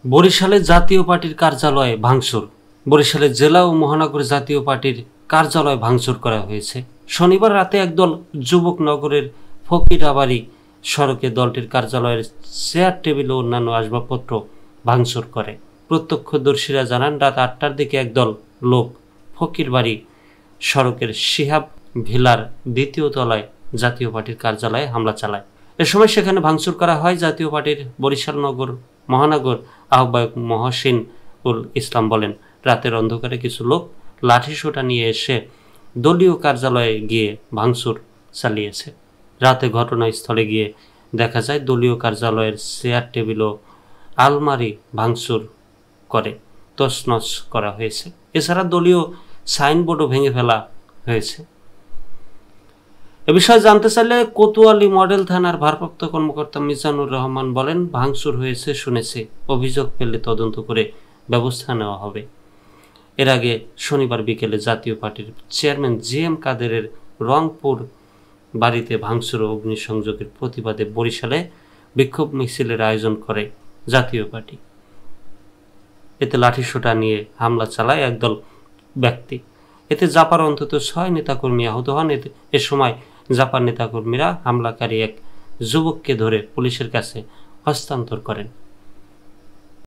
বরিশালে জাতীয় পার্টির কার্যালয়ে ভাঙচুর। বরিশালের জেলা ও মহানগর জাতীয় পার্টির কার্যালয় ভাঙচুর করা হয়েছে। শনিবার রাতে একদল যুবক নগরের ফকিরাবাড়ি সড়কে দলটির কার্যালয়ের চেয়ার টেবিল ও অন্যান্য আসবাবপত্র ভাঙচুর করে। প্রত্যক্ষদর্শীরা জানান, রাত ৮টার দিকে একদল লোক ফকিরবাড়ি সড়কের শিহাব ভিলার দ্বিতীয় তলায় জাতীয় পার্টির কার্যালয়ে হামলা চালায়। এ সময় সেখানে ভাঙচুর করা হয়। জাতীয় পার্টির বরিশাল নগর মহানগর আহ্বায়ক মহসিন উল ইসলাম বলেন, রাতের অন্ধকারে কিছু লোক লাঠিসোঁটা নিয়ে এসে দলীয় কার্যালয়ে গিয়ে ভাঙচুর চালিয়েছে। রাতে ঘটনাস্থলে গিয়ে দেখা যায় দলীয় কার্যালয়ের চেয়ার টেবিল ও আলমারি ভাঙচুর করে তছনছ করা হয়েছে। এছাড়া দলীয় সাইনবোর্ডও ভেঙে ফেলা হয়েছে। এ বিষয়ে জানতে চাইলে কোতোয়ালি মডেল থানার ভারপ্রাপ্ত কর্মকর্তা মিজানুর রহমান বলেন, ভাঙচুর হয়েছে শুনেছি, অভিযোগ পেলে তদন্ত করে ব্যবস্থা নেওয়া হবে। এর আগে শনিবার বিকেলে জাতীয় পার্টির চেয়ারম্যান জিএম কাদেরের রংপুর বাড়িতে ভাঙচুর ও অগ্নিসংযোগের প্রতিবাদে বরিশালে বিক্ষোভ মিছিলের আয়োজন করে জাতীয় পার্টি। এতে লাঠিসোঁটা নিয়ে হামলা চালায় একদল ব্যক্তি। এতে জাপার অন্তত ৬ নেতাকর্মী আহত হন। এ সময় জাপার নেতাকর্মীরা হামলাকারী এক যুবককে ধরে পুলিশের কাছে হস্তান্তর করেন।